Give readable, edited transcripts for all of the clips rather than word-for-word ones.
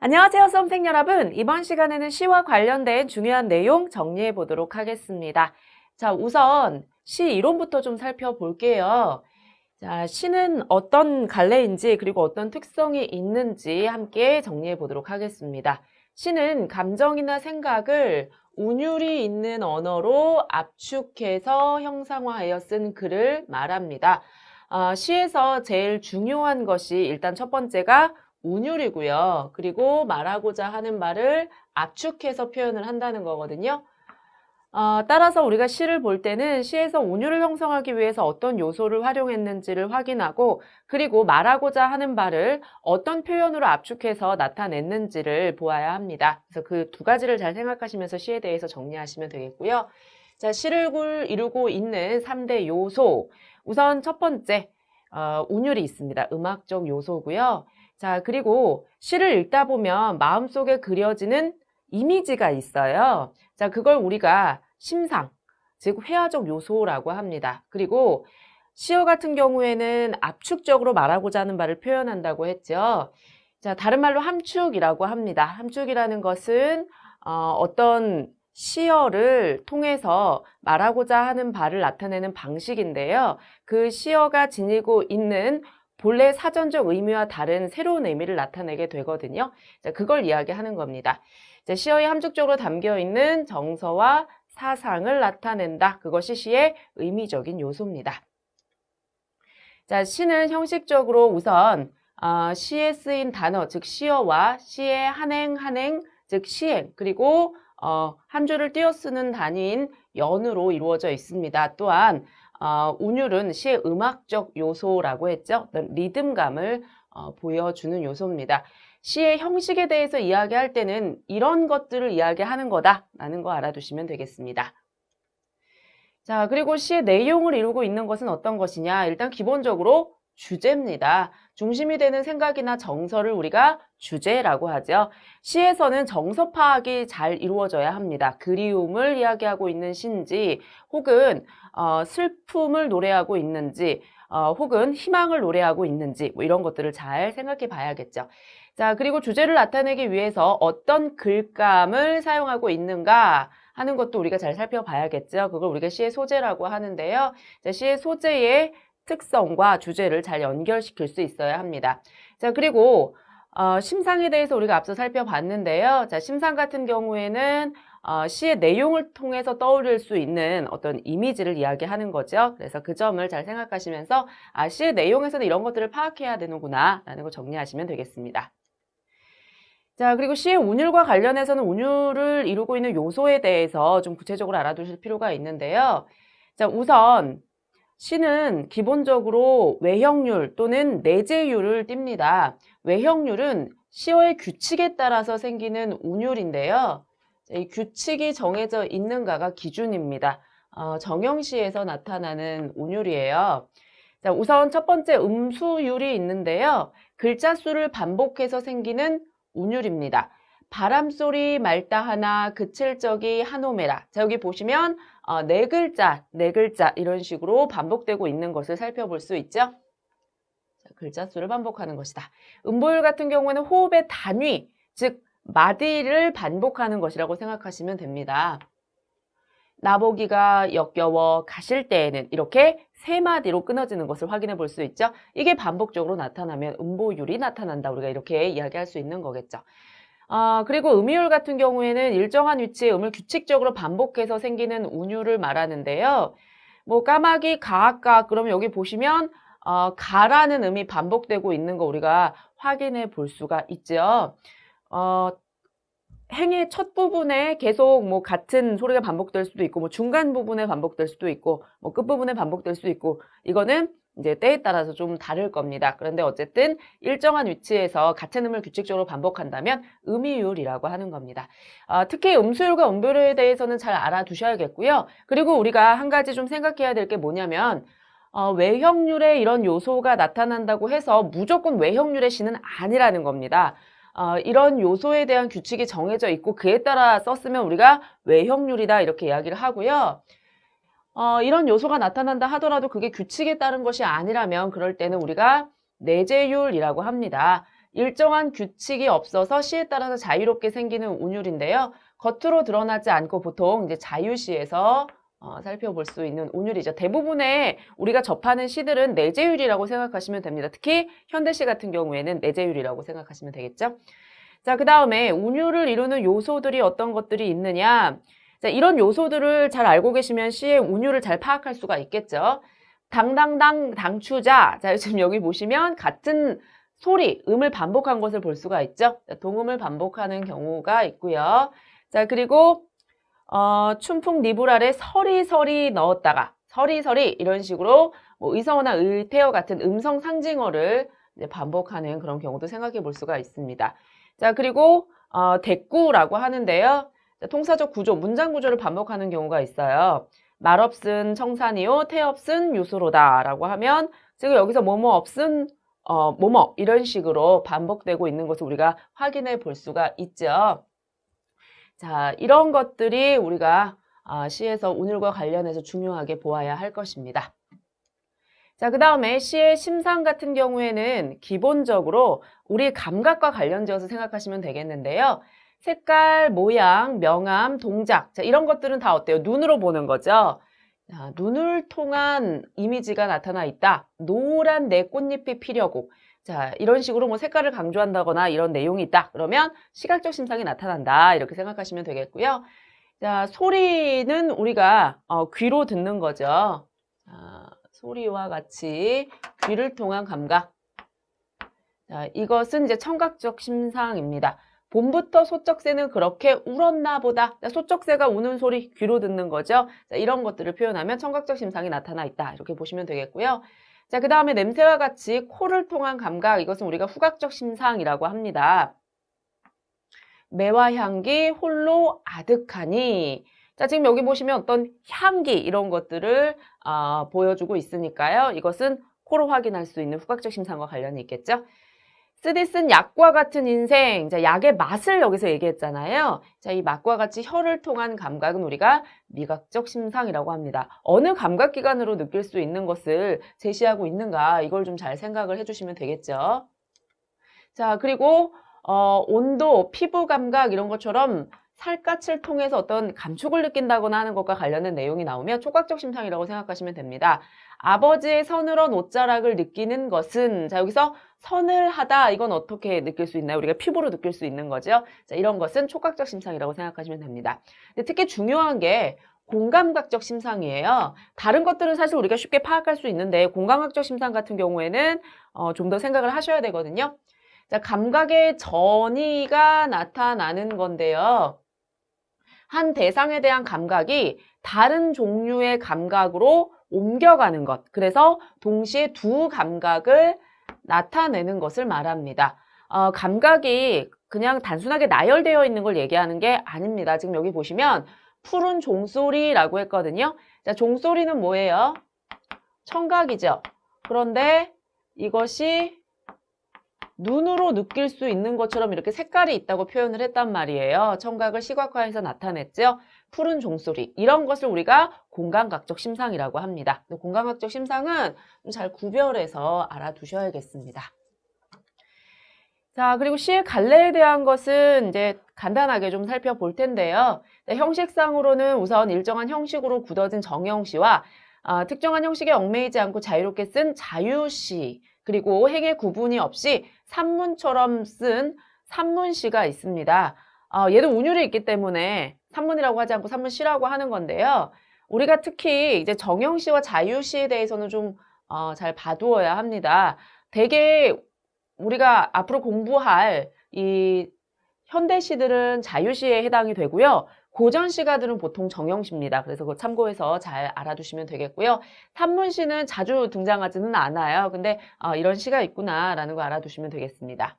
안녕하세요, 수험생 여러분. 이번 시간에는 시와 관련된 중요한 내용 정리해 보도록 하겠습니다. 자, 우선 시 이론부터 좀 살펴볼게요. 자, 시는 어떤 갈래인지 그리고 어떤 특성이 있는지 함께 정리해 보도록 하겠습니다. 시는 감정이나 생각을 운율이 있는 언어로 압축해서 형상화하여 쓴 글을 말합니다. 시에서 제일 중요한 것이 일단 첫 번째가 운율이고요. 그리고 말하고자 하는 말을 압축해서 표현을 한다는 거거든요. 따라서 우리가 시를 볼 때는 시에서 운율을 형성하기 위해서 어떤 요소를 활용했는지를 확인하고 그리고 말하고자 하는 바를 어떤 표현으로 압축해서 나타냈는지를 보아야 합니다. 그래서 그 두 가지를 잘 생각하시면서 시에 대해서 정리하시면 되겠고요. 자, 시를 이루고 있는 3대 요소. 우선 첫 번째, 운율이 있습니다. 음악적 요소고요. 자, 그리고 시를 읽다 보면 마음속에 그려지는 이미지가 있어요. 자, 그걸 우리가 심상, 즉 회화적 요소라고 합니다. 그리고 시어 같은 경우에는 압축적으로 말하고자 하는 바를 표현한다고 했죠. 자, 다른 말로 함축이라고 합니다. 함축이라는 것은 어떤 시어를 통해서 말하고자 하는 바를 나타내는 방식인데요. 그 시어가 지니고 있는 본래 사전적 의미와 다른 새로운 의미를 나타내게 되거든요. 자, 그걸 이야기하는 겁니다. 자, 시어에 함축적으로 담겨있는 정서와 사상을 나타낸다. 그것이 시의 의미적인 요소입니다. 자, 시는 형식적으로 우선 시에 쓰인 단어, 즉 시어와 시의 한행, 즉 시행, 그리고 한 줄을 띄어쓰는 단위인 연으로 이루어져 있습니다. 또한 운율은 시의 음악적 요소라고 했죠. 어떤 리듬감을 보여주는 요소입니다. 시의 형식에 대해서 이야기할 때는 이런 것들을 이야기하는 거다라는 거 알아두시면 되겠습니다. 자, 그리고 시의 내용을 이루고 있는 것은 어떤 것이냐? 일단 기본적으로 주제입니다. 중심이 되는 생각이나 정서를 우리가 주제라고 하죠. 시에서는 정서 파악이 잘 이루어져야 합니다. 그리움을 이야기하고 있는 시인지 혹은 슬픔을 노래하고 있는지 혹은 희망을 노래하고 있는지 뭐 이런 것들을 잘 생각해 봐야겠죠. 자, 그리고 주제를 나타내기 위해서 어떤 글감을 사용하고 있는가 하는 것도 우리가 잘 살펴봐야겠죠. 그걸 우리가 시의 소재라고 하는데요. 자, 시의 소재의 특성과 주제를 잘 연결시킬 수 있어야 합니다. 자, 그리고 심상에 대해서 우리가 앞서 살펴봤는데요. 자, 심상 같은 경우에는 시의 내용을 통해서 떠올릴 수 있는 어떤 이미지를 이야기하는 거죠. 그래서 그 점을 잘 생각하시면서 시의 내용에서는 이런 것들을 파악해야 되는구나 라는 걸 정리하시면 되겠습니다. 자, 그리고 시의 운율과 관련해서는 운율을 이루고 있는 요소에 대해서 좀 구체적으로 알아두실 필요가 있는데요. 자, 우선 시는 기본적으로 외형률 또는 내재율을 띱니다. 외형률은 시어의 규칙에 따라서 생기는 운율인데요. 이 규칙이 정해져 있는가가 기준입니다. 정형시에서 나타나는 운율이에요. 자, 우선 첫 번째 음수율이 있는데요. 글자 수를 반복해서 생기는 운율입니다. 바람소리 맑다 하나 그칠 적이 한오매라. 자, 여기 보시면 네 글자 이런 식으로 반복되고 있는 것을 살펴볼 수 있죠. 자, 글자 수를 반복하는 것이다. 음보율 같은 경우에는 호흡의 단위, 즉 마디를 반복하는 것이라고 생각하시면 됩니다. 나보기가 역겨워 가실 때에는 이렇게 세 마디로 끊어지는 것을 확인해 볼 수 있죠. 이게 반복적으로 나타나면 음보율이 나타난다. 우리가 이렇게 이야기할 수 있는 거겠죠. 그리고 음이율 같은 경우에는 일정한 위치에 음을 규칙적으로 반복해서 생기는 운율을 말하는데요. 뭐 까마귀 가까 그러면 여기 보시면 가라는 음이 반복되고 있는 거 우리가 확인해 볼 수가 있죠. 행의 첫 부분에 계속 뭐 같은 소리가 반복될 수도 있고 뭐 중간 부분에 반복될 수도 있고 뭐 끝부분에 반복될 수도 있고 이거는 이제 때에 따라서 좀 다를 겁니다. 그런데 어쨌든 일정한 위치에서 같은 음을 규칙적으로 반복한다면 음이율이라고 하는 겁니다. 특히 음수율과 음보율에 대해서는 잘 알아두셔야겠고요. 그리고 우리가 한 가지 좀 생각해야 될 게 뭐냐면 외형률에 이런 요소가 나타난다고 해서 무조건 외형률의 시는 아니라는 겁니다. 이런 요소에 대한 규칙이 정해져 있고 그에 따라 썼으면 우리가 외형률이다 이렇게 이야기를 하고요. 이런 요소가 나타난다 하더라도 그게 규칙에 따른 것이 아니라면 그럴 때는 우리가 내재율이라고 합니다. 일정한 규칙이 없어서 시에 따라서 자유롭게 생기는 운율인데요. 겉으로 드러나지 않고 보통 이제 자유시에서 살펴볼 수 있는 운율이죠. 대부분의 우리가 접하는 시들은 내재율이라고 생각하시면 됩니다. 특히 현대시 같은 경우에는 내재율이라고 생각하시면 되겠죠. 자, 그 다음에 운율을 이루는 요소들이 어떤 것들이 있느냐. 자, 이런 요소들을 잘 알고 계시면 시의 운율을 잘 파악할 수가 있겠죠. 당당당 당추자. 자, 지금 여기 보시면 같은 소리, 음을 반복한 것을 볼 수가 있죠. 자, 동음을 반복하는 경우가 있고요. 자, 그리고 춘풍 니불 아래 서리서리 넣었다가 서리서리 이런 식으로 뭐 의성어나 의태어 같은 음성 상징어를 이제 반복하는 그런 경우도 생각해 볼 수가 있습니다. 자, 그리고 대꾸라고 하는데요. 자, 통사적 구조, 문장 구조를 반복하는 경우가 있어요. 말없은 청산이요, 태없은 유수로다 라고 하면 지금 여기서 뭐뭐 없은 뭐뭐 이런 식으로 반복되고 있는 것을 우리가 확인해 볼 수가 있죠. 자, 이런 것들이 우리가 시에서 운율과 관련해서 중요하게 보아야 할 것입니다. 자, 그 다음에 시의 심상 같은 경우에는 기본적으로 우리 감각과 관련지어서 생각하시면 되겠는데요. 색깔, 모양, 명암, 동작, 자, 이런 것들은 다 어때요? 눈으로 보는 거죠. 자, 눈을 통한 이미지가 나타나 있다. 노란 내 꽃잎이 피려고. 자, 이런 식으로 뭐 색깔을 강조한다거나 이런 내용이 있다. 그러면 시각적 심상이 나타난다. 이렇게 생각하시면 되겠고요. 자, 소리는 우리가 귀로 듣는 거죠. 자, 소리와 같이 귀를 통한 감각. 자, 이것은 이제 청각적 심상입니다. 봄부터 소쩍새는 그렇게 울었나 보다. 자, 소쩍새가 우는 소리 귀로 듣는 거죠. 자, 이런 것들을 표현하면 청각적 심상이 나타나 있다. 이렇게 보시면 되겠고요. 자, 그 다음에 냄새와 같이 코를 통한 감각. 이것은 우리가 후각적 심상이라고 합니다. 매와 향기 홀로 아득하니. 자, 지금 여기 보시면 어떤 향기 이런 것들을 보여주고 있으니까요. 이것은 코로 확인할 수 있는 후각적 심상과 관련이 있겠죠. 쓰디쓴 약과 같은 인생. 자, 약의 맛을 여기서 얘기했잖아요. 자, 이 맛과 같이 혀를 통한 감각은 우리가 미각적 심상이라고 합니다. 어느 감각기관으로 느낄 수 있는 것을 제시하고 있는가, 이걸 좀 잘 생각을 해주시면 되겠죠. 자, 그리고 온도, 피부 감각 이런 것처럼 살갗을 통해서 어떤 감촉을 느낀다거나 하는 것과 관련된 내용이 나오면 촉각적 심상이라고 생각하시면 됩니다. 아버지의 서늘한 옷자락을 느끼는 것은, 자, 여기서 서늘하다, 이건 어떻게 느낄 수 있나요? 우리가 피부로 느낄 수 있는 거죠. 자, 이런 것은 촉각적 심상이라고 생각하시면 됩니다. 근데 특히 중요한 게 공감각적 심상이에요. 다른 것들은 사실 우리가 쉽게 파악할 수 있는데 공감각적 심상 같은 경우에는 좀 더 생각을 하셔야 되거든요. 자, 감각의 전이가 나타나는 건데요. 한 대상에 대한 감각이 다른 종류의 감각으로 옮겨가는 것. 그래서 동시에 두 감각을 나타내는 것을 말합니다. 감각이 그냥 단순하게 나열되어 있는 걸 얘기하는 게 아닙니다. 지금 여기 보시면 푸른 종소리라고 했거든요. 자, 종소리는 뭐예요? 청각이죠. 그런데 이것이 눈으로 느낄 수 있는 것처럼 이렇게 색깔이 있다고 표현을 했단 말이에요. 청각을 시각화해서 나타냈죠. 푸른 종소리. 이런 것을 우리가 공감각적 심상이라고 합니다. 공감각적 심상은 좀 잘 구별해서 알아두셔야겠습니다. 자, 그리고 시의 갈래에 대한 것은 이제 간단하게 좀 살펴볼 텐데요. 형식상으로는 우선 일정한 형식으로 굳어진 정형시와 특정한 형식에 얽매이지 않고 자유롭게 쓴 자유시, 그리고 행의 구분이 없이 산문처럼 쓴 산문시가 있습니다. 얘도 운율이 있기 때문에 산문이라고 하지 않고 산문시라고 하는 건데요. 우리가 특히 이제 정형시와 자유시에 대해서는 좀 잘 봐두어야 합니다. 되게 우리가 앞으로 공부할 이 현대시들은 자유시에 해당이 되고요. 고전시가들은 보통 정형시입니다. 그래서 그거 참고해서 잘 알아두시면 되겠고요. 산문시는 자주 등장하지는 않아요. 근데 이런 시가 있구나라는 거 알아두시면 되겠습니다.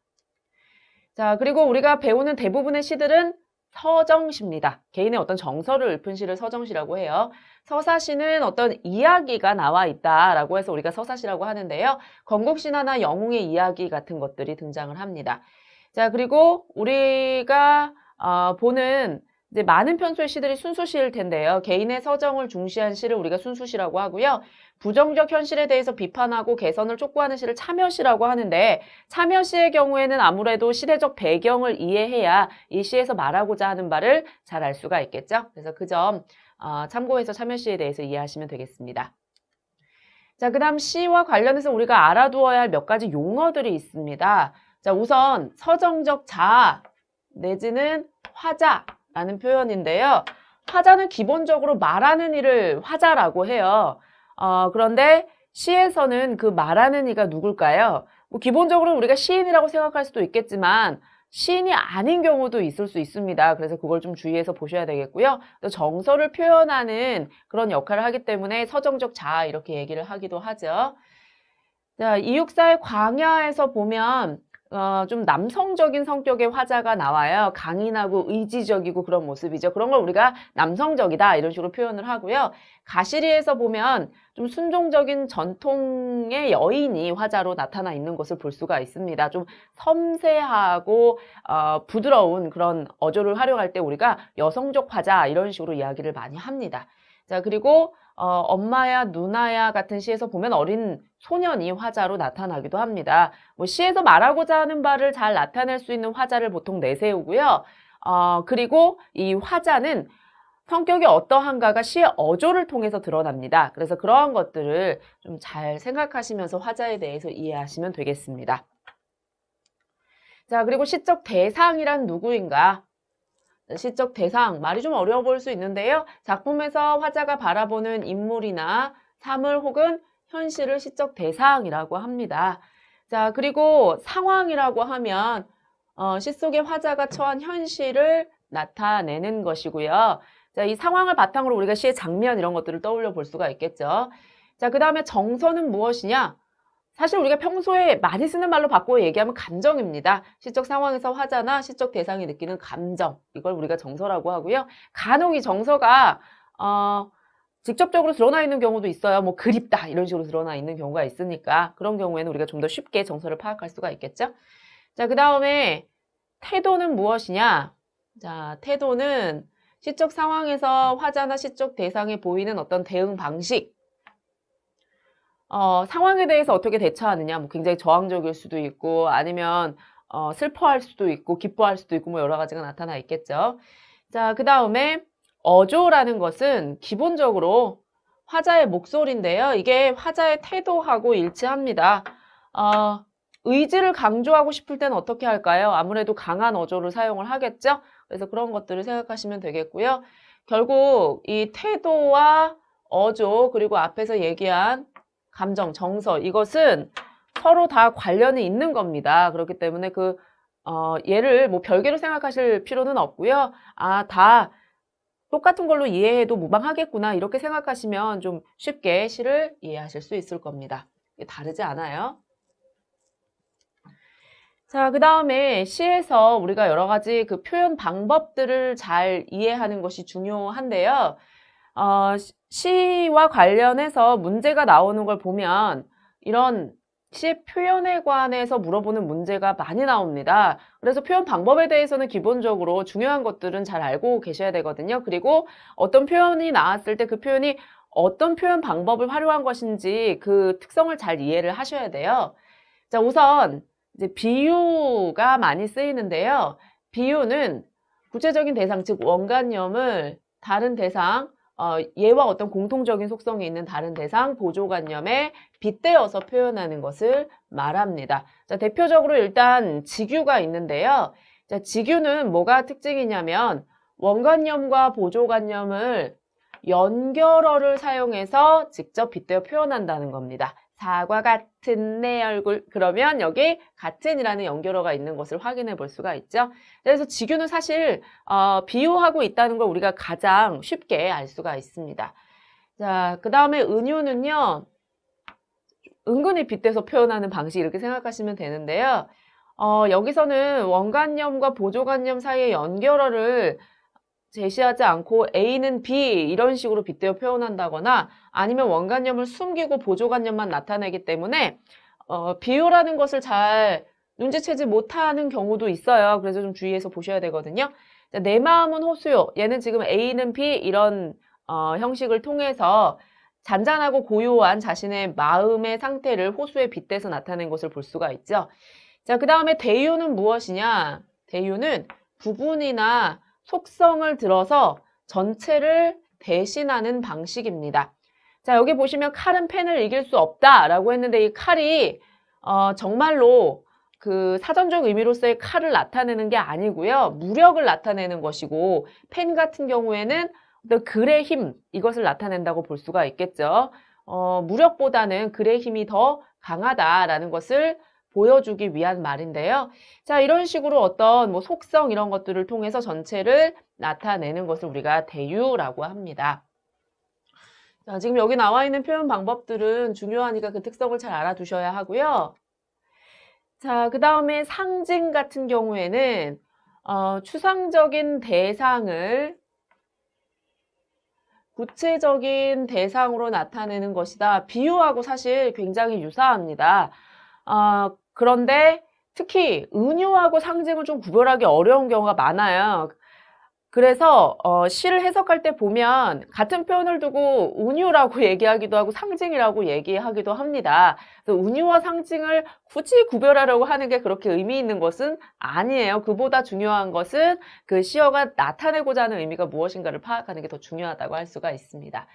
자, 그리고 우리가 배우는 대부분의 시들은 서정시입니다. 개인의 어떤 정서를 읊은 시를 서정시라고 해요. 서사시는 어떤 이야기가 나와 있다라고 해서 우리가 서사시라고 하는데요. 건국신화나 영웅의 이야기 같은 것들이 등장을 합니다. 자, 그리고 우리가 보는 이제 많은 편수의 시들이 순수시일 텐데요. 개인의 서정을 중시한 시를 우리가 순수시라고 하고요. 부정적 현실에 대해서 비판하고 개선을 촉구하는 시를 참여시라고 하는데 참여시의 경우에는 아무래도 시대적 배경을 이해해야 이 시에서 말하고자 하는 바를 잘 알 수가 있겠죠. 그래서 그 점 참고해서 참여시에 대해서 이해하시면 되겠습니다. 자, 그 다음 시와 관련해서 우리가 알아두어야 할 몇 가지 용어들이 있습니다. 자, 우선 서정적 자아 내지는 화자라는 표현인데요. 화자는 기본적으로 말하는 이를 화자라고 해요. 그런데 시에서는 그 말하는 이가 누굴까요? 뭐 기본적으로 우리가 시인이라고 생각할 수도 있겠지만 시인이 아닌 경우도 있을 수 있습니다. 그래서 그걸 좀 주의해서 보셔야 되겠고요. 또 정서를 표현하는 그런 역할을 하기 때문에 서정적 자아 이렇게 얘기를 하기도 하죠. 자, 이육사의 광야에서 보면 좀 남성적인 성격의 화자가 나와요. 강인하고 의지적이고 그런 모습이죠. 그런 걸 우리가 남성적이다 이런 식으로 표현을 하고요. 가시리에서 보면 좀 순종적인 전통의 여인이 화자로 나타나 있는 것을 볼 수가 있습니다. 좀 섬세하고 부드러운 그런 어조를 활용할 때 우리가 여성적 화자 이런 식으로 이야기를 많이 합니다. 자, 그리고 엄마야 누나야 같은 시에서 보면 어린 소년이 화자로 나타나기도 합니다. 뭐 시에서 말하고자 하는 바를 잘 나타낼 수 있는 화자를 보통 내세우고요. 그리고 이 화자는 성격이 어떠한가가 시의 어조를 통해서 드러납니다. 그래서 그러한 것들을 좀 잘 생각하시면서 화자에 대해서 이해하시면 되겠습니다. 자, 그리고 시적 대상이란 누구인가? 시적 대상, 말이 좀 어려워 보일 수 있는데요. 작품에서 화자가 바라보는 인물이나 사물 혹은 현실을 시적 대상이라고 합니다. 자, 그리고 상황이라고 하면 시 속의 화자가 처한 현실을 나타내는 것이고요. 자, 이 상황을 바탕으로 우리가 시의 장면 이런 것들을 떠올려 볼 수가 있겠죠. 자, 그 다음에 정서는 무엇이냐? 사실 우리가 평소에 많이 쓰는 말로 바꾸어 얘기하면 감정입니다. 시적 상황에서 화자나 시적 대상이 느끼는 감정, 이걸 우리가 정서라고 하고요. 간혹 이 정서가 직접적으로 드러나 있는 경우도 있어요. 뭐 그립다 이런 식으로 드러나 있는 경우가 있으니까 그런 경우에는 우리가 좀 더 쉽게 정서를 파악할 수가 있겠죠. 자, 그 다음에 태도는 무엇이냐? 자, 태도는 시적 상황에서 화자나 시적 대상에 보이는 어떤 대응 방식, 상황에 대해서 어떻게 대처하느냐, 뭐 굉장히 저항적일 수도 있고, 아니면, 슬퍼할 수도 있고, 기뻐할 수도 있고, 뭐 여러 가지가 나타나 있겠죠. 자, 그 다음에, 어조라는 것은 기본적으로 화자의 목소리인데요. 이게 화자의 태도하고 일치합니다. 의지를 강조하고 싶을 때는 어떻게 할까요? 아무래도 강한 어조를 사용을 하겠죠? 그래서 그런 것들을 생각하시면 되겠고요. 결국 이 태도와 어조, 그리고 앞에서 얘기한 감정, 정서, 이것은 서로 다 관련이 있는 겁니다. 그렇기 때문에 얘를 뭐 별개로 생각하실 필요는 없고요. 다 똑같은 걸로 이해해도 무방하겠구나. 이렇게 생각하시면 좀 쉽게 시를 이해하실 수 있을 겁니다. 다르지 않아요. 자, 그 다음에 시에서 우리가 여러 가지 그 표현 방법들을 잘 이해하는 것이 중요한데요. 시와 관련해서 문제가 나오는 걸 보면 이런 시의 표현에 관해서 물어보는 문제가 많이 나옵니다. 그래서 표현 방법에 대해서는 기본적으로 중요한 것들은 잘 알고 계셔야 되거든요. 그리고 어떤 표현이 나왔을 때 그 표현이 어떤 표현 방법을 활용한 것인지 그 특성을 잘 이해를 하셔야 돼요. 자, 우선 이제 비유가 많이 쓰이는데요. 비유는 구체적인 대상, 즉 원관념을 다른 대상, 얘와 어떤 공통적인 속성이 있는 다른 대상, 보조관념에 빗대어서 표현하는 것을 말합니다. 자, 대표적으로 일단 직유가 있는데요. 자, 직유는 뭐가 특징이냐면 원관념과 보조관념을 연결어를 사용해서 직접 빗대어 표현한다는 겁니다. 사과 같은 내 얼굴, 그러면 여기 같은이라는 연결어가 있는 것을 확인해 볼 수가 있죠. 그래서 직유는 사실 비유하고 있다는 걸 우리가 가장 쉽게 알 수가 있습니다. 자, 그 다음에 은유는요, 은근히 빗대서 표현하는 방식 이렇게 생각하시면 되는데요. 여기서는 원관념과 보조관념 사이의 연결어를 제시하지 않고 A는 B 이런 식으로 빗대어 표현한다거나 아니면 원관념을 숨기고 보조관념만 나타내기 때문에 비유라는 것을 잘 눈치채지 못하는 경우도 있어요. 그래서 좀 주의해서 보셔야 되거든요. 자, 내 마음은 호수요. 얘는 지금 A는 B 이런 형식을 통해서 잔잔하고 고요한 자신의 마음의 상태를 호수에 빗대서 나타낸 것을 볼 수가 있죠. 자, 그 다음에 대유는 무엇이냐? 대유는 부분이나 속성을 들어서 전체를 대신하는 방식입니다. 자, 여기 보시면 칼은 펜을 이길 수 없다라고 했는데 이 칼이 정말로 그 사전적 의미로서의 칼을 나타내는 게 아니고요. 무력을 나타내는 것이고 펜 같은 경우에는 어떤 글의 힘, 이것을 나타낸다고 볼 수가 있겠죠. 무력보다는 글의 힘이 더 강하다라는 것을 보여주기 위한 말인데요. 자, 이런 식으로 어떤 뭐 속성 이런 것들을 통해서 전체를 나타내는 것을 우리가 대유라고 합니다. 자, 지금 여기 나와 있는 표현 방법들은 중요하니까 그 특성을 잘 알아두셔야 하고요. 자, 그 다음에 상징 같은 경우에는 추상적인 대상을 구체적인 대상으로 나타내는 것이다. 비유하고 사실 굉장히 유사합니다. 그런데 특히 은유하고 상징을 좀 구별하기 어려운 경우가 많아요. 그래서 시를 해석할 때 보면 같은 표현을 두고 은유라고 얘기하기도 하고 상징이라고 얘기하기도 합니다. 그래서 은유와 상징을 굳이 구별하려고 하는 게 그렇게 의미 있는 것은 아니에요. 그보다 중요한 것은 그 시어가 나타내고자 하는 의미가 무엇인가를 파악하는 게 더 중요하다고 할 수가 있습니다.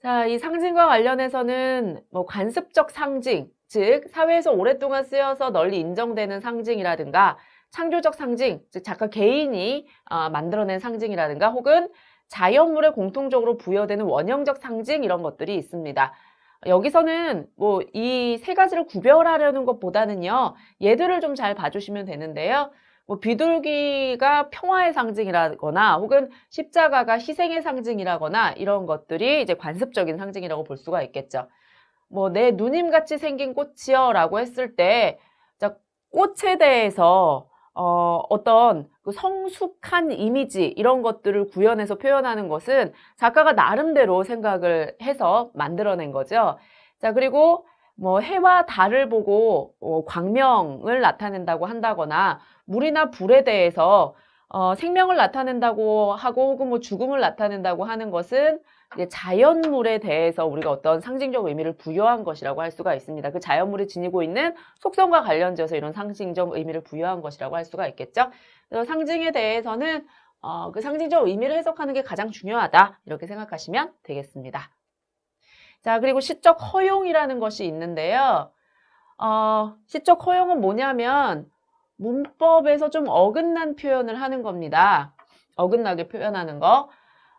자, 이 상징과 관련해서는 뭐 관습적 상징, 즉 사회에서 오랫동안 쓰여서 널리 인정되는 상징이라든가 창조적 상징, 즉 작가 개인이 만들어낸 상징이라든가 혹은 자연물에 공통적으로 부여되는 원형적 상징 이런 것들이 있습니다. 여기서는 뭐 이 세 가지를 구별하려는 것보다는요. 얘들을 좀 잘 봐주시면 되는데요. 뭐 비둘기가 평화의 상징이라거나 혹은 십자가가 희생의 상징이라거나 이런 것들이 이제 관습적인 상징이라고 볼 수가 있겠죠. 뭐 내 누님같이 생긴 꽃이요 라고 했을 때 꽃에 대해서 어떤 그 성숙한 이미지 이런 것들을 구현해서 표현하는 것은 작가가 나름대로 생각을 해서 만들어낸 거죠. 자, 그리고 뭐 해와 달을 보고 광명을 나타낸다고 한다거나 물이나 불에 대해서 생명을 나타낸다고 하고 혹은 뭐 죽음을 나타낸다고 하는 것은 이제 자연물에 대해서 우리가 어떤 상징적 의미를 부여한 것이라고 할 수가 있습니다. 그 자연물이 지니고 있는 속성과 관련지어서 이런 상징적 의미를 부여한 것이라고 할 수가 있겠죠. 그래서 상징에 대해서는 그 상징적 의미를 해석하는 게 가장 중요하다 이렇게 생각하시면 되겠습니다. 자, 그리고 시적 허용이라는 것이 있는데요. 시적 허용은 뭐냐면 문법에서 좀 어긋난 표현을 하는 겁니다. 어긋나게 표현하는 거.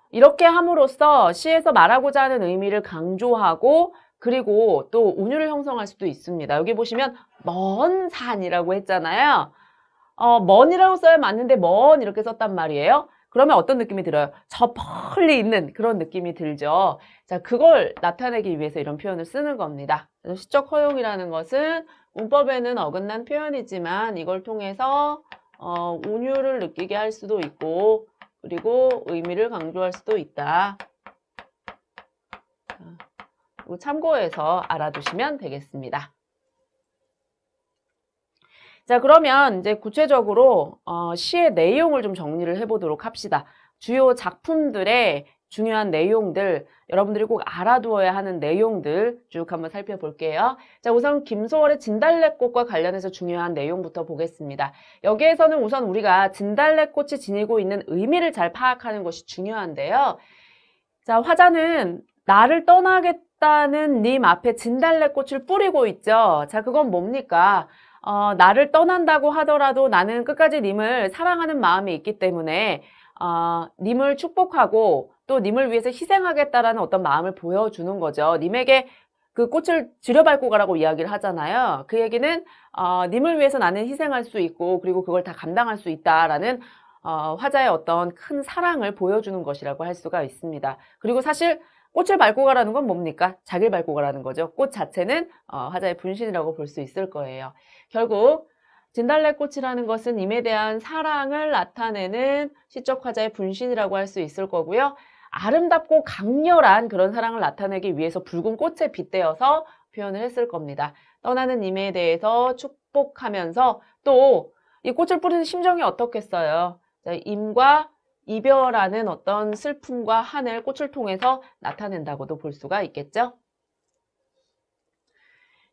이렇게 함으로써 시에서 말하고자 하는 의미를 강조하고 그리고 또 운율을 형성할 수도 있습니다. 여기 보시면 먼 산이라고 했잖아요. 먼이라고 써야 맞는데 먼 이렇게 썼단 말이에요. 그러면 어떤 느낌이 들어요? 저 멀리 있는 그런 느낌이 들죠. 자, 그걸 나타내기 위해서 이런 표현을 쓰는 겁니다. 그래서 시적 허용이라는 것은 문법에는 어긋난 표현이지만 이걸 통해서 운율을 느끼게 할 수도 있고 그리고 의미를 강조할 수도 있다. 참고해서 알아두시면 되겠습니다. 자, 그러면 이제 구체적으로 시의 내용을 좀 정리를 해보도록 합시다. 주요 작품들의 중요한 내용들, 여러분들이 꼭 알아두어야 하는 내용들 쭉 한번 살펴볼게요. 자, 우선 김소월의 진달래꽃과 관련해서 중요한 내용부터 보겠습니다. 여기에서는 우선 우리가 진달래꽃이 지니고 있는 의미를 잘 파악하는 것이 중요한데요. 자, 화자는 나를 떠나겠다는 님 앞에 진달래꽃을 뿌리고 있죠. 자, 그건 뭡니까? 나를 떠난다고 하더라도 나는 끝까지 님을 사랑하는 마음이 있기 때문에 님을 축복하고 또 님을 위해서 희생하겠다라는 어떤 마음을 보여주는 거죠. 님에게 그 꽃을 들여밟고 가라고 이야기를 하잖아요. 그 얘기는 님을 위해서 나는 희생할 수 있고 그리고 그걸 다 감당할 수 있다라는 화자의 어떤 큰 사랑을 보여주는 것이라고 할 수가 있습니다. 그리고 사실 꽃을 밟고 가라는 건 뭡니까? 자기를 밟고 가라는 거죠. 꽃 자체는 화자의 분신이라고 볼 수 있을 거예요. 결국 진달래꽃이라는 것은 님에 대한 사랑을 나타내는 시적 화자의 분신이라고 할 수 있을 거고요. 아름답고 강렬한 그런 사랑을 나타내기 위해서 붉은 꽃에 빗대어서 표현을 했을 겁니다. 떠나는 님에 대해서 축복하면서 또 이 꽃을 뿌리는 심정이 어떻겠어요? 자, 임과 이별하는 어떤 슬픔과 한을 꽃을 통해서 나타낸다고도 볼 수가 있겠죠.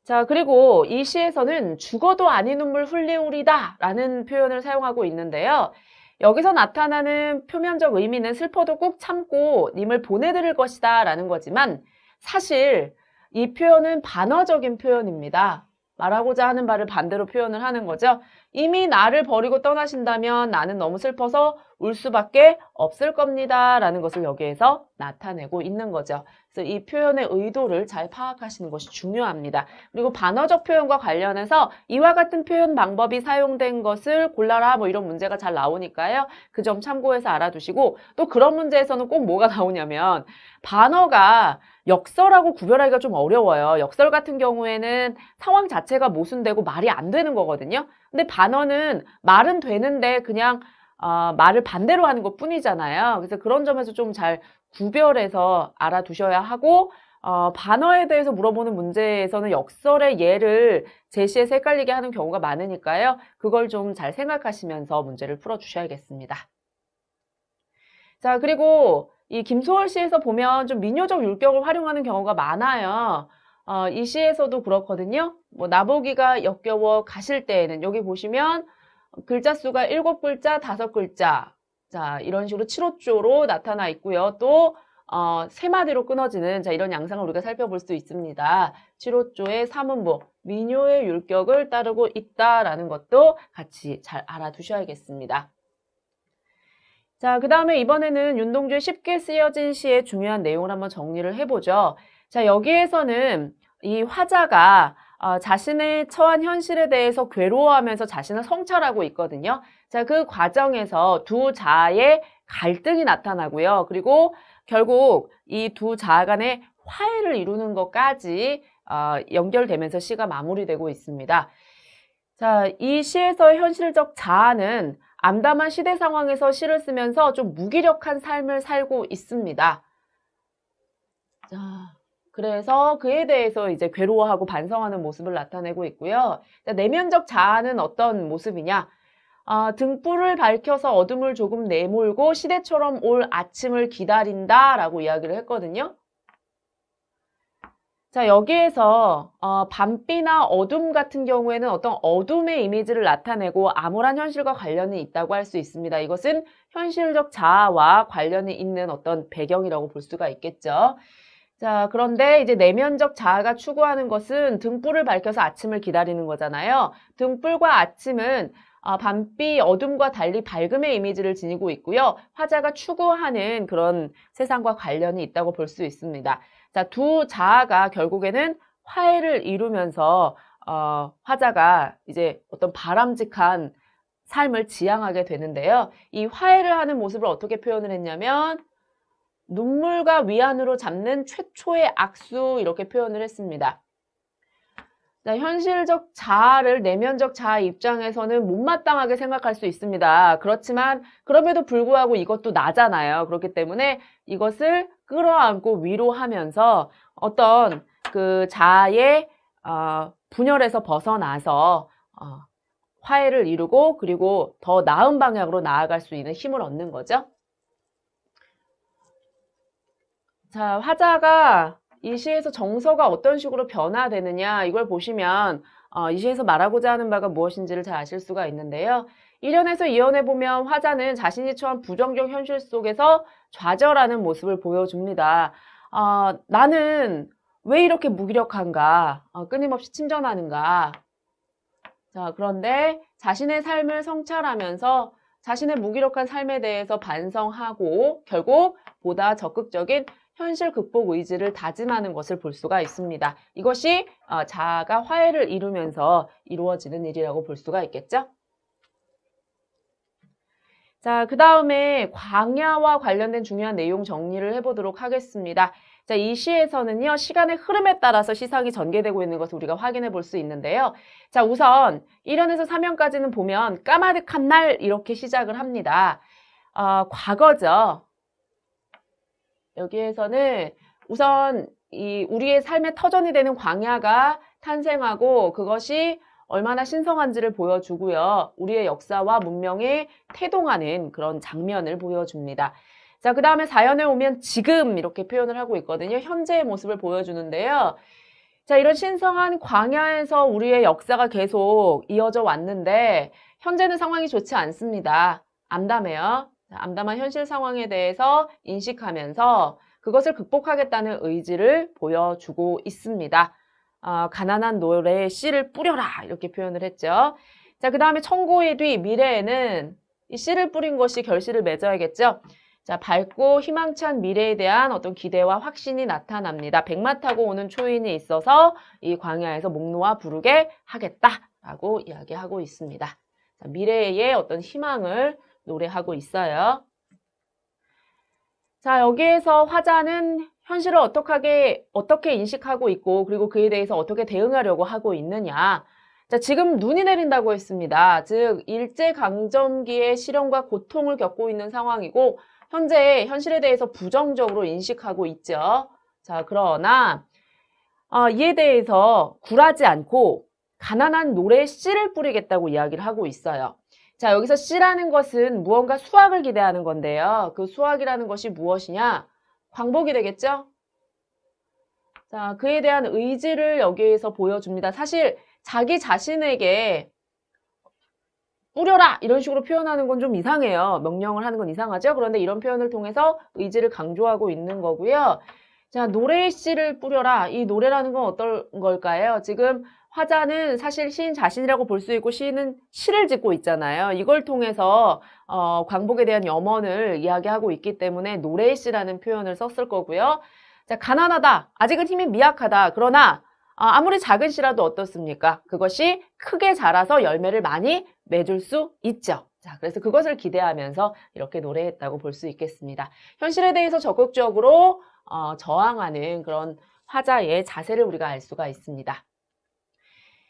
자, 그리고 이 시에서는 죽어도 아니 눈물 흘리우리다 라는 표현을 사용하고 있는데요. 여기서 나타나는 표면적 의미는 슬퍼도 꾹 참고 님을 보내드릴 것이다 라는 거지만 사실 이 표현은 반어적인 표현입니다. 말하고자 하는 바를 반대로 표현을 하는 거죠. 이미 나를 버리고 떠나신다면 나는 너무 슬퍼서 울 수밖에 없을 겁니다. 라는 것을 여기에서 나타내고 있는 거죠. 그래서 이 표현의 의도를 잘 파악하시는 것이 중요합니다. 그리고 반어적 표현과 관련해서 이와 같은 표현 방법이 사용된 것을 골라라 뭐 이런 문제가 잘 나오니까요. 그 점 참고해서 알아두시고 또 그런 문제에서는 꼭 뭐가 나오냐면 반어가 역설하고 구별하기가 좀 어려워요. 역설 같은 경우에는 상황 자체가 모순되고 말이 안 되는 거거든요. 근데 반어는 말은 되는데 그냥 말을 반대로 하는 것 뿐이잖아요. 그래서 그런 점에서 좀 잘 구별해서 알아두셔야 하고 반어에 대해서 물어보는 문제에서는 역설의 예를 제시해서 헷갈리게 하는 경우가 많으니까요. 그걸 좀 잘 생각하시면서 문제를 풀어주셔야겠습니다. 자, 그리고 이 김소월 시에서 보면 좀 민요적 율격을 활용하는 경우가 많아요. 이 시에서도 그렇거든요. 뭐 나보기가 역겨워 가실 때에는 여기 보시면 글자 수가 7글자, 5글자. 자, 이런 식으로 7호조로 나타나 있고요. 또 3마디로 끊어지는 자, 이런 양상을 우리가 살펴볼 수 있습니다. 7호조의 3음보, 민요의 율격을 따르고 있다라는 것도 같이 잘 알아두셔야겠습니다. 자, 그 다음에 이번에는 윤동주의 쉽게 쓰여진 시의 중요한 내용을 한번 정리를 해보죠. 자, 여기에서는 이 화자가 자신의 처한 현실에 대해서 괴로워하면서 자신을 성찰하고 있거든요. 자, 그 과정에서 두 자아의 갈등이 나타나고요. 그리고 결국 이 두 자아 간의 화해를 이루는 것까지 연결되면서 시가 마무리되고 있습니다. 자, 이 시에서의 현실적 자아는 암담한 시대 상황에서 시를 쓰면서 좀 무기력한 삶을 살고 있습니다. 자, 그래서 그에 대해서 이제 괴로워하고 반성하는 모습을 나타내고 있고요. 자, 내면적 자아는 어떤 모습이냐? 등불을 밝혀서 어둠을 조금 내몰고 시대처럼 올 아침을 기다린다라고 이야기를 했거든요. 자, 여기에서 밤비나 어둠 같은 경우에는 어떤 어둠의 이미지를 나타내고 암울한 현실과 관련이 있다고 할 수 있습니다. 이것은 현실적 자아와 관련이 있는 어떤 배경이라고 볼 수가 있겠죠. 자, 그런데 이제 내면적 자아가 추구하는 것은 등불을 밝혀서 아침을 기다리는 거잖아요. 등불과 아침은 밤비 어둠과 달리 밝음의 이미지를 지니고 있고요. 화자가 추구하는 그런 세상과 관련이 있다고 볼 수 있습니다. 자, 두 자아가 결국에는 화해를 이루면서 화자가 이제 어떤 바람직한 삶을 지향하게 되는데요. 이 화해를 하는 모습을 어떻게 표현을 했냐면 눈물과 위안으로 잡는 최초의 악수 이렇게 표현을 했습니다. 자, 현실적 자아를 내면적 자아 입장에서는 못마땅하게 생각할 수 있습니다. 그렇지만 그럼에도 불구하고 이것도 나잖아요. 그렇기 때문에 이것을 끌어안고 위로하면서 어떤 그 자아의 분열에서 벗어나서 화해를 이루고 그리고 더 나은 방향으로 나아갈 수 있는 힘을 얻는 거죠. 자, 화자가 이 시에서 정서가 어떤 식으로 변화되느냐 이걸 보시면 이 시에서 말하고자 하는 바가 무엇인지를 잘 아실 수가 있는데요. 1연에서 2연에 보면 화자는 자신이 처한 부정적 현실 속에서 좌절하는 모습을 보여줍니다. 나는 왜 이렇게 무기력한가? 끊임없이 침전하는가? 자, 그런데 자신의 삶을 성찰하면서 자신의 무기력한 삶에 대해서 반성하고 결국 보다 적극적인 현실 극복 의지를 다짐하는 것을 볼 수가 있습니다. 이것이 자아가 화해를 이루면서 이루어지는 일이라고 볼 수가 있겠죠? 자, 그 다음에 광야와 관련된 중요한 내용 정리를 해보도록 하겠습니다. 자, 이 시에서는요, 시간의 흐름에 따라서 시상이 전개되고 있는 것을 우리가 확인해 볼 수 있는데요. 자, 우선 1연에서 3연까지는 보면 까마득한 날 이렇게 시작을 합니다. 과거죠. 여기에서는 우선 우리의 삶의 터전이 되는 광야가 탄생하고 그것이 얼마나 신성한지를 보여주고요. 우리의 역사와 문명에 태동하는 그런 장면을 보여줍니다. 자, 그 다음에 4연에 오면 지금 이렇게 표현을 하고 있거든요. 현재의 모습을 보여주는데요. 자, 이런 신성한 광야에서 우리의 역사가 계속 이어져 왔는데 현재는 상황이 좋지 않습니다. 암담해요. 자, 암담한 현실 상황에 대해서 인식하면서 그것을 극복하겠다는 의지를 보여주고 있습니다. 가난한 노래에 씨를 뿌려라 이렇게 표현을 했죠. 자, 그 다음에 천고의 뒤 미래에는 이 씨를 뿌린 것이 결실을 맺어야겠죠. 자, 밝고 희망찬 미래에 대한 어떤 기대와 확신이 나타납니다. 백마 타고 오는 초인이 있어서 이 광야에서 목 놓아 부르게 하겠다라고 이야기하고 있습니다. 자, 미래의 어떤 희망을 노래하고 있어요. 자, 여기에서 화자는 현실을 어떻게 인식하고 있고 그리고 그에 대해서 어떻게 대응하려고 하고 있느냐. 자, 지금 눈이 내린다고 했습니다. 즉 일제강점기의 시련과 고통을 겪고 있는 상황이고 현재 현실에 대해서 부정적으로 인식하고 있죠. 자, 그러나 이에 대해서 굴하지 않고 가난한 노래에 씨를 뿌리겠다고 이야기를 하고 있어요. 자, 여기서 씨라는 것은 무언가 수확을 기대하는 건데요. 그 수확이라는 것이 무엇이냐? 광복이 되겠죠? 자, 그에 대한 의지를 여기에서 보여줍니다. 사실 자기 자신에게 뿌려라! 이런 식으로 표현하는 건 좀 이상해요. 명령을 하는 건 이상하죠? 그런데 이런 표현을 통해서 의지를 강조하고 있는 거고요. 자, 노래의 씨를 뿌려라. 이 노래라는 건 어떤 걸까요? 지금 화자는 사실 시인 자신이라고 볼 수 있고 시인은 시를 짓고 있잖아요. 이걸 통해서 광복에 대한 염원을 이야기하고 있기 때문에 노래의 씨라는 표현을 썼을 거고요. 자, 가난하다. 아직은 힘이 미약하다. 그러나 아무리 작은 씨라도 어떻습니까? 그것이 크게 자라서 열매를 많이 맺을 수 있죠. 자, 그래서 그것을 기대하면서 이렇게 노래했다고 볼 수 있겠습니다. 현실에 대해서 적극적으로 저항하는 그런 화자의 자세를 우리가 알 수가 있습니다.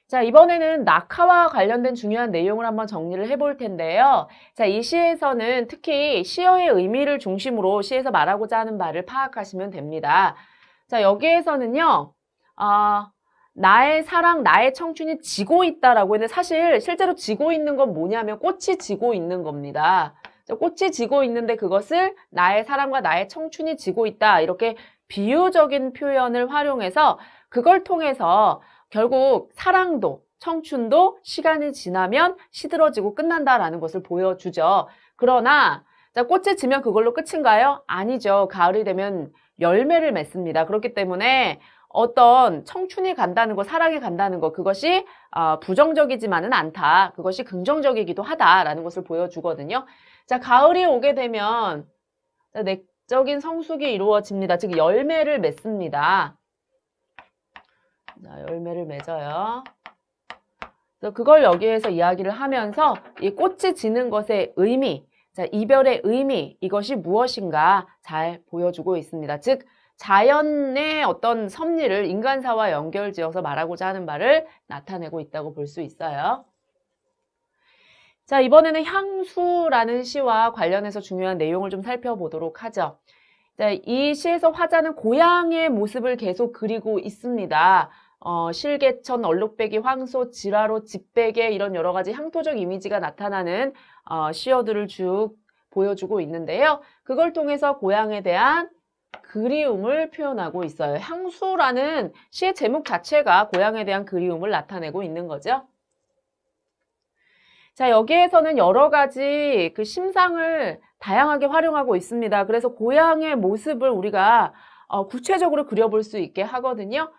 자, 이번에는 낙하와 관련된 중요한 내용을 한번 정리를 해볼 텐데요. 자, 이 시에서는 특히 시어의 의미를 중심으로 시에서 말하고자 하는 바를 파악하시면 됩니다. 자, 여기에서는요, 나의 사랑, 나의 청춘이 지고 있다라고 했는데 사실 실제로 지고 있는 건 뭐냐면 꽃이 지고 있는 겁니다. 자, 꽃이 지고 있는데 그것을 나의 사랑과 나의 청춘이 지고 있다. 이렇게 비유적인 표현을 활용해서 그걸 통해서 결국 사랑도 청춘도 시간이 지나면 시들어지고 끝난다라는 것을 보여주죠. 그러나 자, 꽃이 지면 그걸로 끝인가요? 아니죠. 가을이 되면 열매를 맺습니다. 그렇기 때문에 어떤 청춘이 간다는 거, 사랑이 간다는 거, 그것이 부정적이지만은 않다. 그것이 긍정적이기도 하다라는 것을 보여주거든요. 자, 가을이 오게 되면 내적인 성숙이 이루어집니다. 즉 열매를 맺습니다. 자, 열매를 맺어요. 그래서 그걸 여기에서 이야기를 하면서 이 꽃이 지는 것의 의미, 자, 이별의 의미, 이것이 무엇인가 잘 보여주고 있습니다. 즉 자연의 어떤 섭리를 인간사와 연결지어서 말하고자 하는 바를 나타내고 있다고 볼 수 있어요. 자, 이번에는 향수라는 시와 관련해서 중요한 내용을 좀 살펴보도록 하죠. 자, 이 시에서 화자는 고향의 모습을 계속 그리고 있습니다. 실개천, 얼룩배기, 황소, 지라로, 집베개 이런 여러 가지 향토적 이미지가 나타나는 시어들을 쭉 보여주고 있는데요. 그걸 통해서 고향에 대한 그리움을 표현하고 있어요. 향수라는 시의 제목 자체가 고향에 대한 그리움을 나타내고 있는 거죠. 자, 여기에서는 여러 가지 그 심상을 다양하게 활용하고 있습니다. 그래서 고향의 모습을 우리가 구체적으로 그려볼 수 있게 하거든요.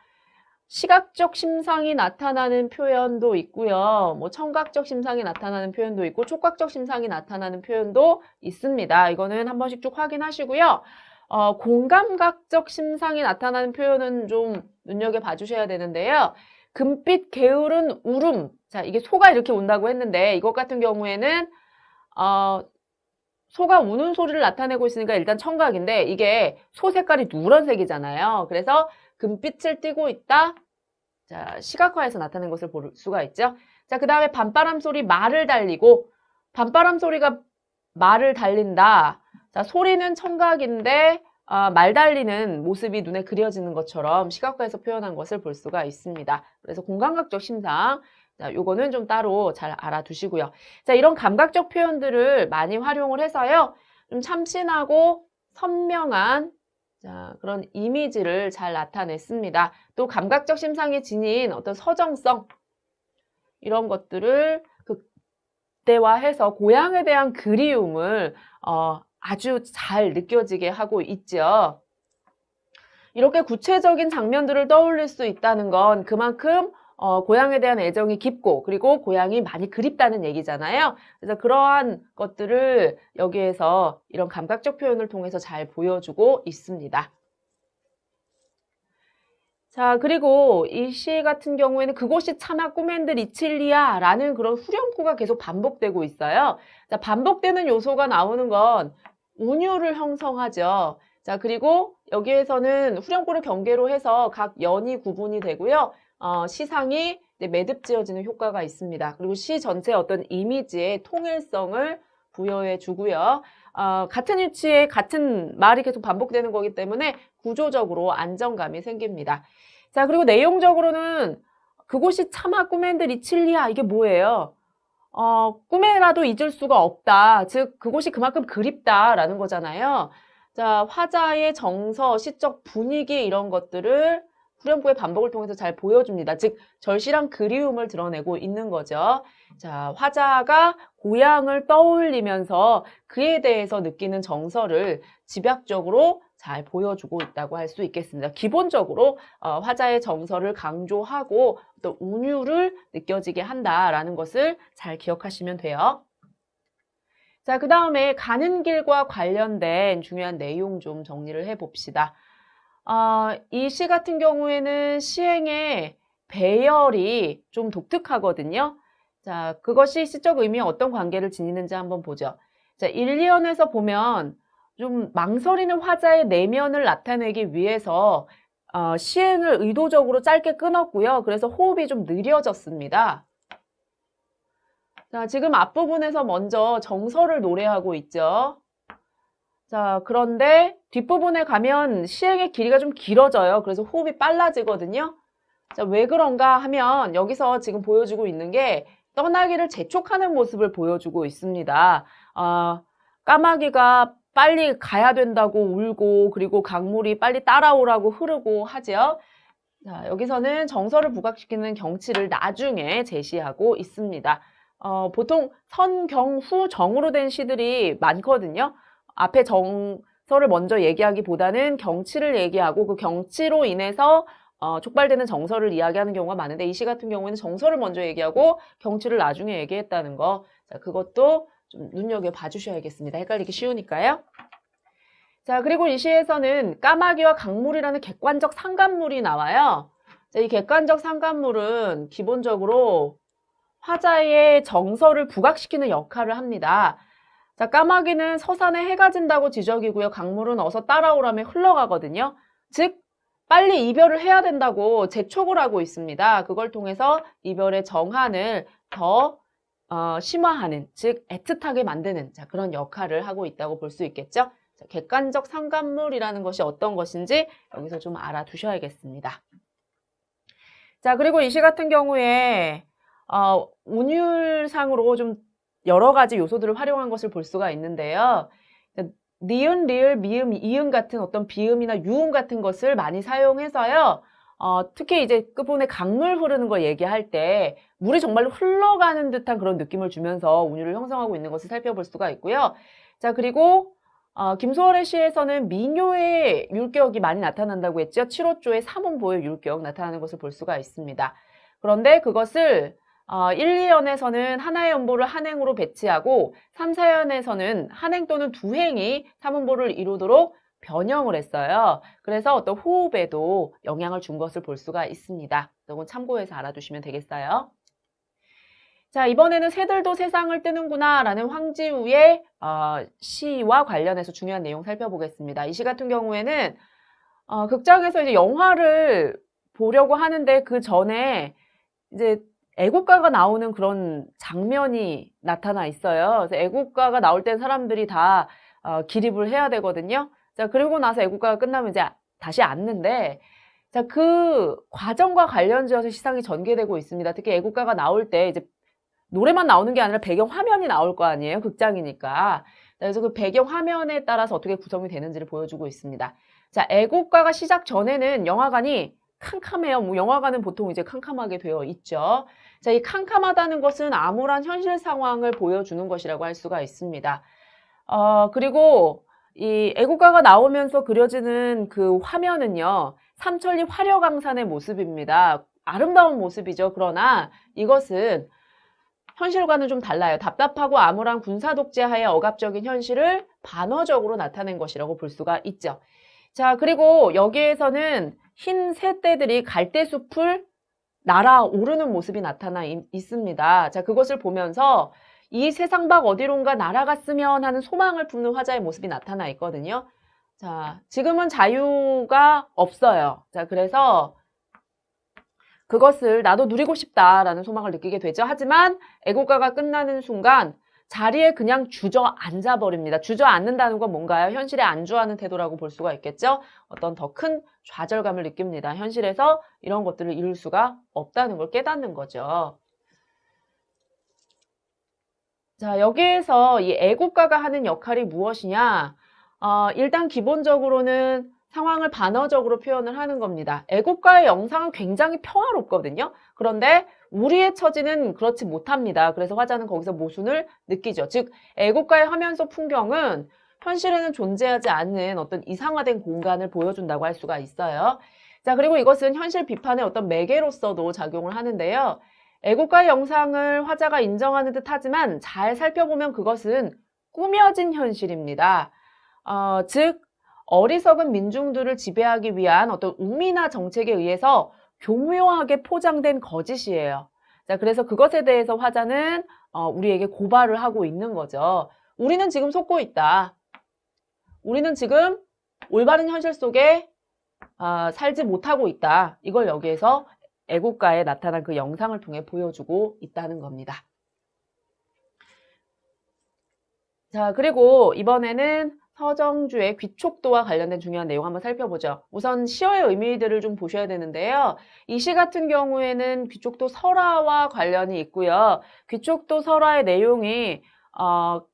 시각적 심상이 나타나는 표현도 있고요. 뭐 청각적 심상이 나타나는 표현도 있고 촉각적 심상이 나타나는 표현도 있습니다. 이거는 한 번씩 쭉 확인하시고요. 공감각적 심상이 나타나는 표현은 좀 눈여겨봐 주셔야 되는데요. 금빛 게으른 울음. 자, 이게 소가 이렇게 운다고 했는데 이것 같은 경우에는 소가 우는 소리를 나타내고 있으니까 일단 청각인데 이게 소 색깔이 누런색이잖아요. 그래서 금빛을 띠고 있다. 자, 시각화해서 나타낸 것을 볼 수가 있죠. 자, 그 다음에 밤바람 소리 말을 달리고 밤바람 소리가 말을 달린다. 자, 소리는 청각인데 말 달리는 모습이 눈에 그려지는 것처럼 시각화해서 표현한 것을 볼 수가 있습니다. 그래서 공감각적 심상, 자, 요거는 좀 따로 잘 알아두시고요. 자, 이런 감각적 표현들을 많이 활용을 해서요. 좀 참신하고 선명한 자, 그런 이미지를 잘 나타냈습니다. 또 감각적 심상이 지닌 어떤 서정성 이런 것들을 극대화해서 고향에 대한 그리움을 아주 잘 느껴지게 하고 있죠. 이렇게 구체적인 장면들을 떠올릴 수 있다는 건 그만큼 고향에 대한 애정이 깊고 그리고 고향이 많이 그립다는 얘기잖아요. 그래서 그러한 것들을 여기에서 이런 감각적 표현을 통해서 잘 보여주고 있습니다. 자, 그리고 이 시 같은 경우에는 그곳이 차마 꿈엔들 이칠리야 라는 그런 후렴구가 계속 반복되고 있어요. 자, 반복되는 요소가 나오는 건 운율을 형성하죠. 자, 그리고 여기에서는 후렴구를 경계로 해서 각 연이 구분이 되고요. 시상이 이제 매듭지어지는 효과가 있습니다. 그리고 시 전체의 어떤 이미지의 통일성을 부여해 주고요. 같은 위치에 같은 말이 계속 반복되는 거기 때문에 구조적으로 안정감이 생깁니다. 자, 그리고 내용적으로는 그곳이 차마 꿈엔들 이칠리야 이게 뭐예요? 꿈에라도 잊을 수가 없다. 즉 그곳이 그만큼 그립다라는 거잖아요. 자, 화자의 정서, 시적 분위기 이런 것들을 후렴구의 반복을 통해서 잘 보여줍니다. 즉 절실한 그리움을 드러내고 있는 거죠. 자, 화자가 고향을 떠올리면서 그에 대해서 느끼는 정서를 집약적으로 잘 보여주고 있다고 할 수 있겠습니다. 기본적으로 화자의 정서를 강조하고 또 운율을 느껴지게 한다라는 것을 잘 기억하시면 돼요. 자, 그 다음에 가는 길과 관련된 중요한 내용 좀 정리를 해봅시다. 이 시 같은 경우에는 시행의 배열이 좀 독특하거든요. 자, 그것이 시적 의미에 어떤 관계를 지니는지 한번 보죠. 자, 1, 2연에서 보면 좀 망설이는 화자의 내면을 나타내기 위해서 시행을 의도적으로 짧게 끊었고요. 그래서 호흡이 좀 느려졌습니다. 자, 지금 앞부분에서 먼저 정서를 노래하고 있죠. 자, 그런데 뒷부분에 가면 시행의 길이가 좀 길어져요. 그래서 호흡이 빨라지거든요. 자, 왜 그런가 하면 여기서 지금 보여주고 있는 게 떠나기를 재촉하는 모습을 보여주고 있습니다. 까마귀가 빨리 가야 된다고 울고 그리고 강물이 빨리 따라오라고 흐르고 하죠. 자, 여기서는 정서를 부각시키는 경치를 나중에 제시하고 있습니다. 보통 선, 경, 후, 정으로 된 시들이 많거든요. 앞에 정서를 먼저 얘기하기보다는 경치를 얘기하고 그 경치로 인해서 촉발되는 정서를 이야기하는 경우가 많은데 이 시 같은 경우에는 정서를 먼저 얘기하고 경치를 나중에 얘기했다는 거. 자, 그것도 좀 눈여겨봐 주셔야겠습니다. 헷갈리기 쉬우니까요. 자, 그리고 이 시에서는 까마귀와 강물이라는 객관적 상관물이 나와요. 자, 이 객관적 상관물은 기본적으로 화자의 정서를 부각시키는 역할을 합니다. 자, 까마귀는 서산에 해가 진다고 지적이고요. 강물은 어서 따라오라며 흘러가거든요. 즉, 빨리 이별을 해야 된다고 재촉을 하고 있습니다. 그걸 통해서 이별의 정한을 더 심화하는, 즉 애틋하게 만드는 자, 그런 역할을 하고 있다고 볼 수 있겠죠. 자, 객관적 상관물이라는 것이 어떤 것인지 여기서 좀 알아두셔야겠습니다. 자, 그리고 이 시 같은 경우에 운율상으로 좀 여러 가지 요소들을 활용한 것을 볼 수가 있는데요. 니은, 리을, 미음, 이음 같은 어떤 비음이나 유음 같은 것을 많이 사용해서요. 특히 이제 끝부분에 강물 흐르는 걸 얘기할 때 물이 정말로 흘러가는 듯한 그런 느낌을 주면서 운율을 형성하고 있는 것을 살펴볼 수가 있고요. 자, 그리고 김소월의 시에서는 민요의 율격이 많이 나타난다고 했죠. 7호조의 삼음보의 율격 나타나는 것을 볼 수가 있습니다. 그런데 그것을 1, 2연에서는 하나의 음보를 한행으로 배치하고 3, 4연에서는 한행 또는 두행이 삼음보를 이루도록 변형을 했어요. 그래서 어떤 호흡에도 영향을 준 것을 볼 수가 있습니다. 이건 참고해서 알아두시면 되겠어요. 자, 이번에는 새들도 세상을 뜨는구나 라는 황지우의 시와 관련해서 중요한 내용 살펴보겠습니다. 이 시 같은 경우에는 극장에서 이제 영화를 보려고 하는데 그 전에 이제 애국가가 나오는 그런 장면이 나타나 있어요. 그래서 애국가가 나올 땐 사람들이 다 기립을 해야 되거든요. 자, 그리고 나서 애국가가 끝나면 이제 다시 앉는데, 자, 그 과정과 관련지어서 시상이 전개되고 있습니다. 특히 애국가가 나올 때 이제 노래만 나오는 게 아니라 배경 화면이 나올 거 아니에요? 극장이니까. 그래서 그 배경 화면에 따라서 어떻게 구성이 되는지를 보여주고 있습니다. 자, 애국가가 시작 전에는 영화관이 캄캄해요. 뭐 영화관은 보통 이제 캄캄하게 되어 있죠. 자, 이 캄캄하다는 것은 암울한 현실 상황을 보여주는 것이라고 할 수가 있습니다. 그리고 이 애국가가 나오면서 그려지는 그 화면은요, 삼천리 화려강산의 모습입니다. 아름다운 모습이죠. 그러나 이것은 현실과는 좀 달라요. 답답하고 암울한 군사독재하의 억압적인 현실을 반어적으로 나타낸 것이라고 볼 수가 있죠. 자, 그리고 여기에서는 흰 새떼들이 갈대숲을 날아오르는 모습이 나타나 있습니다. 자, 그것을 보면서 이 세상 밖 어디론가 날아갔으면 하는 소망을 품는 화자의 모습이 나타나 있거든요. 자, 지금은 자유가 없어요. 자, 그래서 그것을 나도 누리고 싶다라는 소망을 느끼게 되죠. 하지만 애국가가 끝나는 순간 자리에 그냥 주저앉아 버립니다. 주저앉는다는 건 뭔가요? 현실에 안주하는 태도라고 볼 수가 있겠죠. 어떤 더 큰 좌절감을 느낍니다. 현실에서 이런 것들을 이룰 수가 없다는 걸 깨닫는 거죠. 자, 여기에서 이 애국가가 하는 역할이 무엇이냐? 일단 기본적으로는 상황을 반어적으로 표현을 하는 겁니다. 애국가의 영상은 굉장히 평화롭거든요. 그런데 우리의 처지는 그렇지 못합니다. 그래서 화자는 거기서 모순을 느끼죠. 즉, 애국가의 화면 속 풍경은 현실에는 존재하지 않는 어떤 이상화된 공간을 보여준다고 할 수가 있어요. 자, 그리고 이것은 현실 비판의 어떤 매개로서도 작용을 하는데요. 애국가의 영상을 화자가 인정하는 듯 하지만 잘 살펴보면 그것은 꾸며진 현실입니다. 즉, 어리석은 민중들을 지배하기 위한 어떤 우미나 정책에 의해서 교묘하게 포장된 거짓이에요. 자, 그래서 그것에 대해서 화자는 우리에게 고발을 하고 있는 거죠. 우리는 지금 속고 있다. 우리는 지금 올바른 현실 속에 살지 못하고 있다. 이걸 여기에서 애국가에 나타난 그 영상을 통해 보여주고 있다는 겁니다. 자, 그리고 이번에는 서정주의 귀촉도와 관련된 중요한 내용 한번 살펴보죠. 우선 시어의 의미들을 좀 보셔야 되는데요. 이 시 같은 경우에는 귀촉도 설화와 관련이 있고요. 귀촉도 설화의 내용이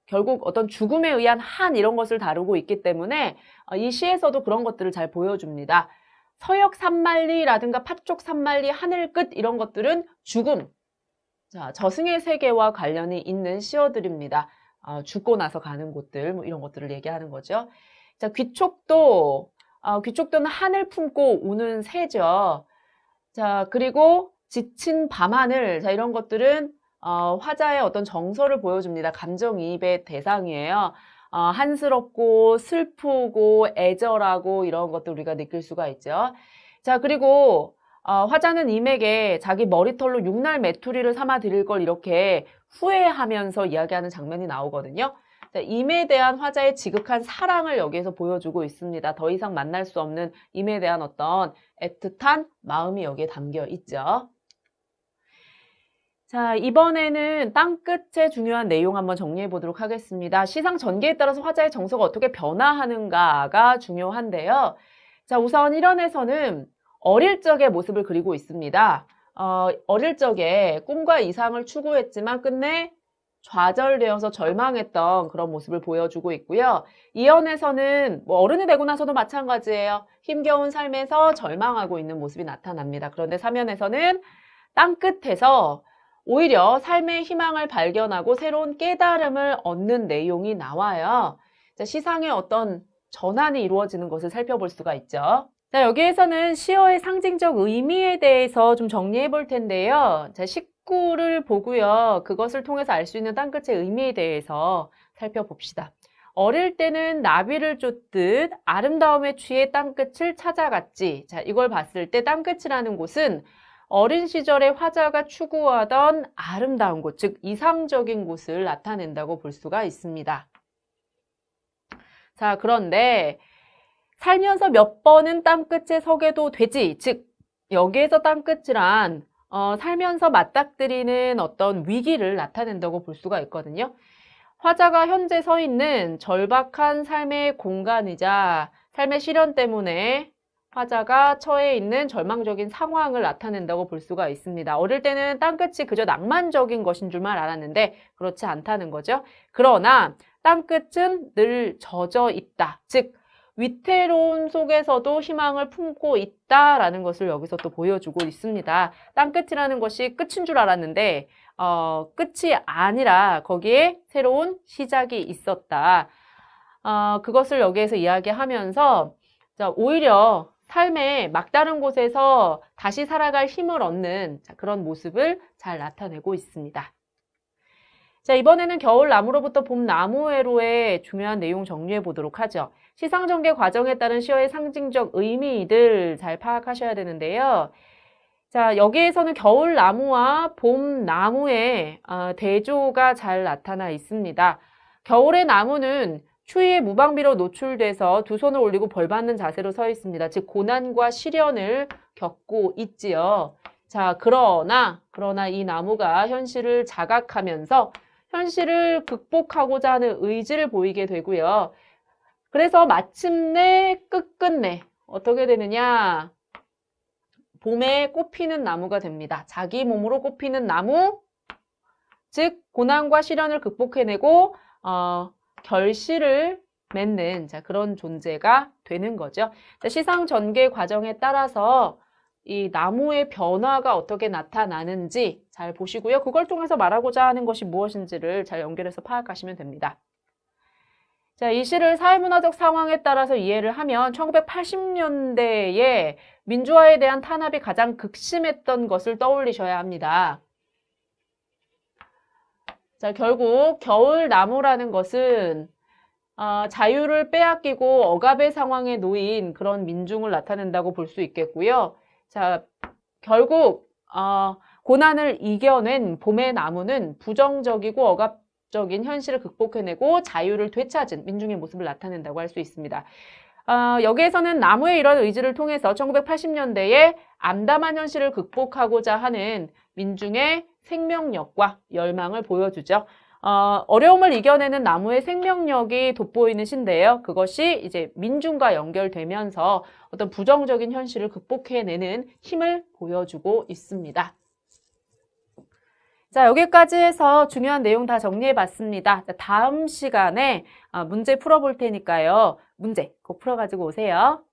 결국 어떤 죽음에 의한 한 이런 것을 다루고 있기 때문에 이 시에서도 그런 것들을 잘 보여줍니다. 서역 산만리라든가 팥족 산만리, 하늘끝 이런 것들은 죽음, 자, 저승의 세계와 관련이 있는 시어들입니다. 죽고 나서 가는 곳들, 뭐 이런 것들을 얘기하는 거죠. 자, 귀촉도, 귀촉도는 하늘 품고 우는 새죠. 자, 그리고 지친 밤하늘, 자, 이런 것들은 화자의 어떤 정서를 보여줍니다. 감정이입의 대상이에요. 한스럽고 슬프고 애절하고 이런 것들 우리가 느낄 수가 있죠. 자, 그리고 화자는 임에게 자기 머리털로 육날 메투리를 삼아 드릴 걸 이렇게 후회하면서 이야기하는 장면이 나오거든요. 자, 임에 대한 화자의 지극한 사랑을 여기에서 보여주고 있습니다. 더 이상 만날 수 없는 임에 대한 어떤 애틋한 마음이 여기에 담겨 있죠. 자, 이번에는 땅끝의 중요한 내용 한번 정리해 보도록 하겠습니다. 시상 전개에 따라서 화자의 정서가 어떻게 변화하는가가 중요한데요. 자, 우선 1원에서는 어릴 적의 모습을 그리고 있습니다. 어릴 적에 꿈과 이상을 추구했지만 끝내 좌절되어서 절망했던 그런 모습을 보여주고 있고요. 2원에서는 뭐 어른이 되고 나서도 마찬가지예요. 힘겨운 삶에서 절망하고 있는 모습이 나타납니다. 그런데 3원에서는 땅끝에서 오히려 삶의 희망을 발견하고 새로운 깨달음을 얻는 내용이 나와요. 자, 시상의 어떤 전환이 이루어지는 것을 살펴볼 수가 있죠. 자, 여기에서는 시어의 상징적 의미에 대해서 좀 정리해 볼 텐데요. 자, 식구를 보고요. 그것을 통해서 알 수 있는 땅끝의 의미에 대해서 살펴봅시다. 어릴 때는 나비를 쫓듯 아름다움에 취해 땅끝을 찾아갔지. 자, 이걸 봤을 때 땅끝이라는 곳은 어린 시절에 화자가 추구하던 아름다운 곳, 즉 이상적인 곳을 나타낸다고 볼 수가 있습니다. 자, 그런데 살면서 몇 번은 땅끝에 서게도 되지, 즉 여기에서 땅끝이란 살면서 맞닥뜨리는 어떤 위기를 나타낸다고 볼 수가 있거든요. 화자가 현재 서 있는 절박한 삶의 공간이자 삶의 시련 때문에 화자가 처해 있는 절망적인 상황을 나타낸다고 볼 수가 있습니다. 어릴 때는 땅끝이 그저 낭만적인 것인 줄만 알았는데 그렇지 않다는 거죠. 그러나 땅끝은 늘 젖어 있다. 즉 위태로움 속에서도 희망을 품고 있다라는 것을 여기서 또 보여주고 있습니다. 땅끝이라는 것이 끝인 줄 알았는데 끝이 아니라 거기에 새로운 시작이 있었다. 그것을 여기에서 이야기하면서 오히려 삶의 막다른 곳에서 다시 살아갈 힘을 얻는 그런 모습을 잘 나타내고 있습니다. 자, 이번에는 겨울나무로부터 봄나무회로의 중요한 내용 정리해 보도록 하죠. 시상전개 과정에 따른 시어의 상징적 의미들 잘 파악하셔야 되는데요. 자, 여기에서는 겨울나무와 봄나무의 대조가 잘 나타나 있습니다. 겨울의 나무는 추위에 무방비로 노출돼서 두 손을 올리고 벌받는 자세로 서 있습니다. 즉 고난과 시련을 겪고 있지요. 자, 그러나 이 나무가 현실을 자각하면서 현실을 극복하고자 하는 의지를 보이게 되고요. 그래서 마침내 끝끝내 어떻게 되느냐? 봄에 꽃피는 나무가 됩니다. 자기 몸으로 꽃피는 나무, 즉 고난과 시련을 극복해내고 결실을 맺는 그런 존재가 되는 거죠. 시상 전개 과정에 따라서 이 나무의 변화가 어떻게 나타나는지 잘 보시고요. 그걸 통해서 말하고자 하는 것이 무엇인지를 잘 연결해서 파악하시면 됩니다. 자, 이 시를 사회문화적 상황에 따라서 이해를 하면 1980년대에 민주화에 대한 탄압이 가장 극심했던 것을 떠올리셔야 합니다. 자, 결국 겨울나무라는 것은 자유를 빼앗기고 억압의 상황에 놓인 그런 민중을 나타낸다고 볼 수 있겠고요. 자, 결국 고난을 이겨낸 봄의 나무는 부정적이고 억압적인 현실을 극복해내고 자유를 되찾은 민중의 모습을 나타낸다고 할 수 있습니다. 여기에서는 나무의 이런 의지를 통해서 1980년대에 암담한 현실을 극복하고자 하는 민중의 생명력과 열망을 보여주죠. 어려움을 이겨내는 나무의 생명력이 돋보이는 시인데요. 그것이 이제 민중과 연결되면서 어떤 부정적인 현실을 극복해내는 힘을 보여주고 있습니다. 자, 여기까지 해서 중요한 내용 다 정리해봤습니다. 다음 시간에 문제 풀어볼 테니까요. 문제 꼭 풀어가지고 오세요.